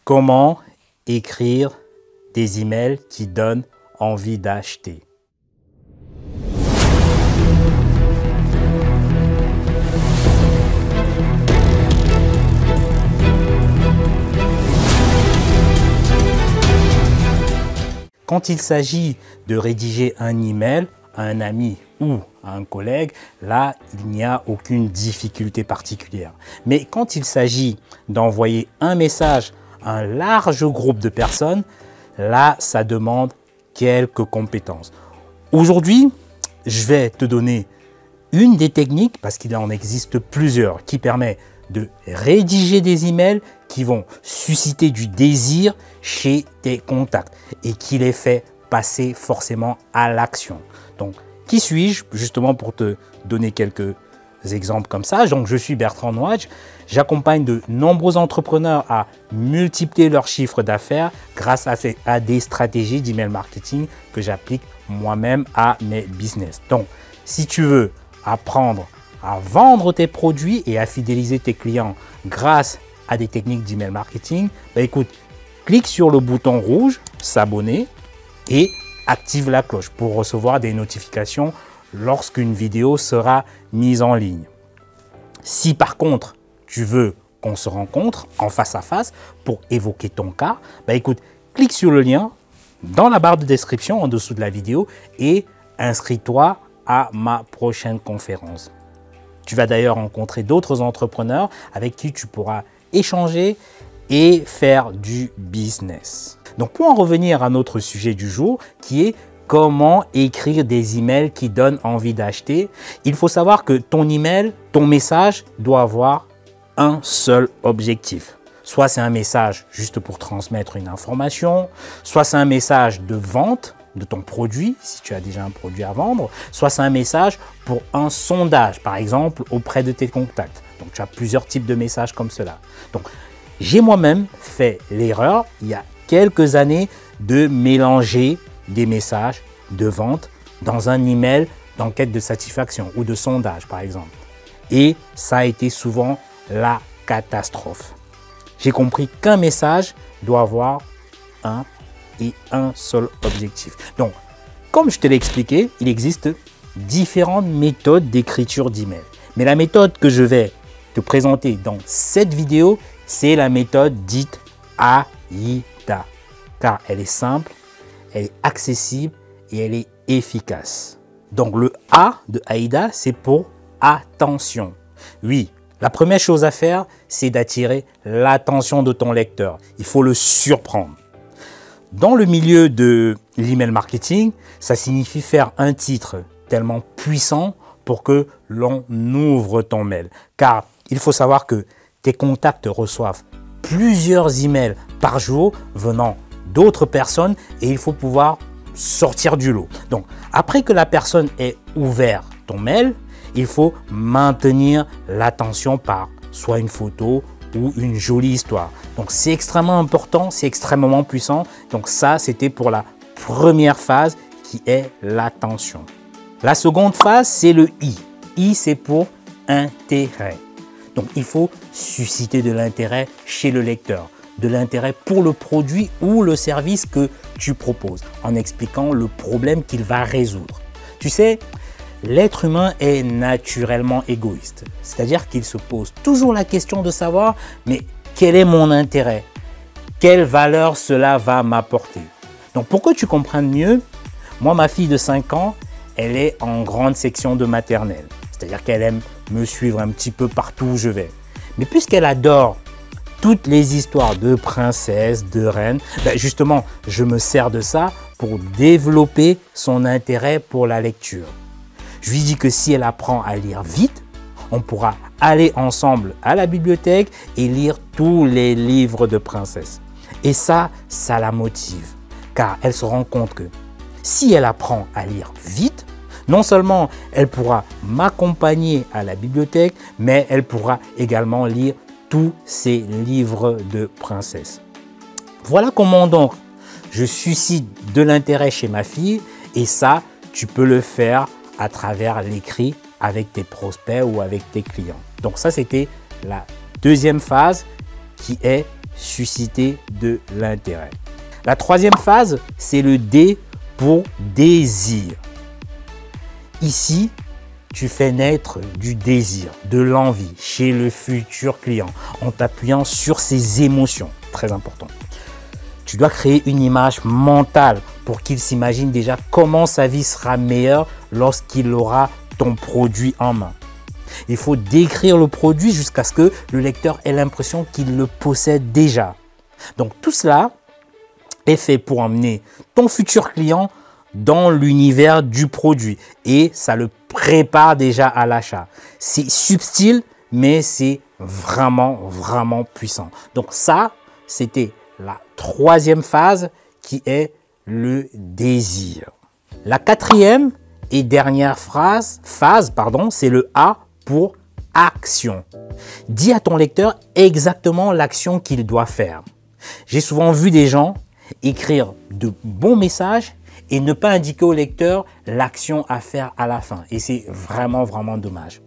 Comment écrire des emails qui donnent envie d'acheter? Quand il s'agit de rédiger un email à un ami ou à un collègue, là, il n'y a aucune difficulté particulière. Mais quand il s'agit d'envoyer un message à un large groupe de personnes, là, ça demande quelques compétences. Aujourd'hui, je vais te donner une des techniques, parce qu'il en existe plusieurs, qui permet de rédiger des emails qui vont susciter du désir chez tes contacts et qui les fait passer forcément à l'action. Donc, qui suis-je justement pour te donner quelques exemples comme ça? Donc, je suis Bertrand Nouadj. J'accompagne de nombreux entrepreneurs à multiplier leur chiffre d'affaires grâce à des stratégies d'email marketing que j'applique moi-même à mes business. Donc, si tu veux apprendre à vendre tes produits et à fidéliser tes clients grâce à des techniques d'email marketing, écoute, clique sur le bouton rouge, s'abonner et active la cloche pour recevoir des notifications lorsqu'une vidéo sera mise en ligne. Si par contre, tu veux qu'on se rencontre en face à face pour évoquer ton cas, écoute, clique sur le lien dans la barre de description en dessous de la vidéo et inscris-toi à ma prochaine conférence. Tu vas d'ailleurs rencontrer d'autres entrepreneurs avec qui tu pourras échanger et faire du business. Donc pour en revenir à notre sujet du jour qui est comment écrire des emails qui donnent envie d'acheter, il faut savoir que ton email, ton message doit avoir un seul objectif. Soit c'est un message juste pour transmettre une information, soit c'est un message de vente de ton produit, si tu as déjà un produit à vendre, soit c'est un message pour un sondage, par exemple, auprès de tes contacts. Donc, tu as plusieurs types de messages comme cela. Donc, j'ai moi-même fait l'erreur, il y a quelques années, de mélanger des messages de vente dans un email d'enquête de satisfaction ou de sondage, par exemple. Et ça a été souvent la catastrophe. J'ai compris qu'un message doit avoir un seul objectif. Donc, comme je te l'ai expliqué, il existe différentes méthodes d'écriture d'email. Mais la méthode que je vais te présenter dans cette vidéo, c'est la méthode dite AIDA. Car elle est simple, elle est accessible et elle est efficace. Donc, le A de AIDA, c'est pour attention. Oui, la première chose à faire, c'est d'attirer l'attention de ton lecteur. Il faut le surprendre. Dans le milieu de l'email marketing, ça signifie faire un titre tellement puissant pour que l'on ouvre ton mail. Car il faut savoir que tes contacts reçoivent plusieurs emails par jour venant d'autres personnes et il faut pouvoir sortir du lot. Donc, après que la personne ait ouvert ton mail, il faut maintenir l'attention par soit une photo ou une jolie histoire. Donc, c'est extrêmement important, c'est extrêmement puissant. Donc, ça, c'était pour la première phase qui est l'attention. La seconde phase, c'est le I. I, c'est pour intérêt. Donc, il faut susciter de l'intérêt chez le lecteur, de l'intérêt pour le produit ou le service que tu proposes, en expliquant le problème qu'il va résoudre. Tu sais, l'être humain est naturellement égoïste, c'est-à-dire qu'il se pose toujours la question de savoir mais quel est mon intérêt? Quelle valeur cela va m'apporter? Donc pour que tu comprennes mieux, moi ma fille de 5 ans, elle est en grande section de maternelle, c'est-à-dire qu'elle aime me suivre un petit peu partout où je vais. Mais puisqu'elle adore toutes les histoires de princesses, de reines, justement je me sers de ça pour développer son intérêt pour la lecture. Je lui dis que si elle apprend à lire vite, on pourra aller ensemble à la bibliothèque et lire tous les livres de princesses. Et ça la motive, car elle se rend compte que si elle apprend à lire vite, non seulement elle pourra m'accompagner à la bibliothèque, mais elle pourra également lire tous ces livres de princesses. Voilà comment donc je suscite de l'intérêt chez ma fille et ça, tu peux le faire à travers l'écrit avec tes prospects ou avec tes clients. Donc ça, c'était la deuxième phase qui est susciter de l'intérêt. La troisième phase, c'est le D pour désir. Ici, tu fais naître du désir, de l'envie chez le futur client en t'appuyant sur ses émotions. Très important. Tu dois créer une image mentale pour qu'il s'imagine déjà comment sa vie sera meilleure lorsqu'il aura ton produit en main. Il faut décrire le produit jusqu'à ce que le lecteur ait l'impression qu'il le possède déjà. Donc tout cela est fait pour emmener ton futur client dans l'univers du produit et ça le prépare déjà à l'achat. C'est subtil, mais c'est vraiment puissant. Donc ça, c'était la troisième phase qui est le désir. La quatrième et dernière phase, c'est le A pour action. Dis à ton lecteur exactement l'action qu'il doit faire. J'ai souvent vu des gens écrire de bons messages et ne pas indiquer au lecteur l'action à faire à la fin. Et c'est vraiment dommage.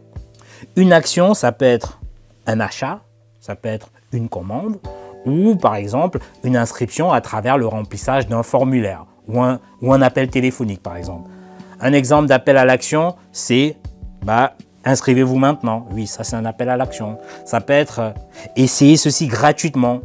Une action, ça peut être un achat, ça peut être une commande ou par exemple une inscription à travers le remplissage d'un formulaire ou un appel téléphonique par exemple. Un exemple d'appel à l'action, c'est inscrivez-vous maintenant. Oui, ça c'est un appel à l'action. Ça peut être essayez ceci gratuitement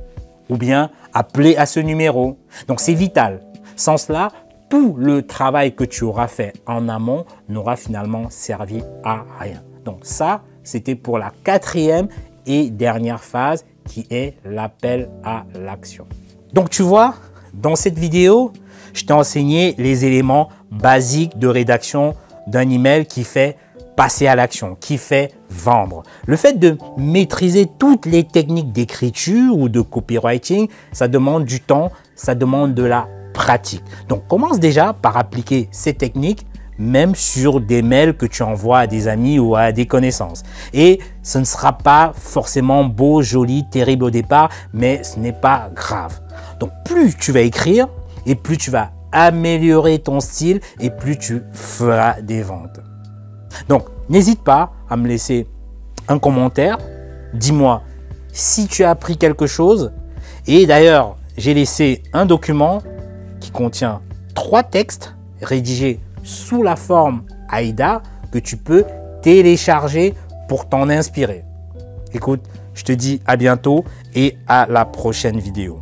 ou bien appelez à ce numéro. Donc c'est vital. Sans cela, tout le travail que tu auras fait en amont n'aura finalement servi à rien. Donc ça, c'était pour la quatrième et dernière phase qui est l'appel à l'action. Donc tu vois, dans cette vidéo, je t'ai enseigné les éléments basiques de rédaction d'un email qui fait passer à l'action, qui fait vendre. Le fait de maîtriser toutes les techniques d'écriture ou de copywriting, ça demande du temps, ça demande de la pratique. Donc commence déjà par appliquer ces techniques même sur des mails que tu envoies à des amis ou à des connaissances. Et ce ne sera pas forcément beau, joli, terrible au départ, mais ce n'est pas grave. Donc plus tu vas écrire et plus tu vas améliorer ton style et plus tu feras des ventes. Donc n'hésite pas à me laisser un commentaire. Dis-moi si tu as appris quelque chose. Et d'ailleurs, j'ai laissé un document qui contient 3 textes rédigés sous la forme AIDA que tu peux télécharger pour t'en inspirer. Écoute, je te dis à bientôt et à la prochaine vidéo.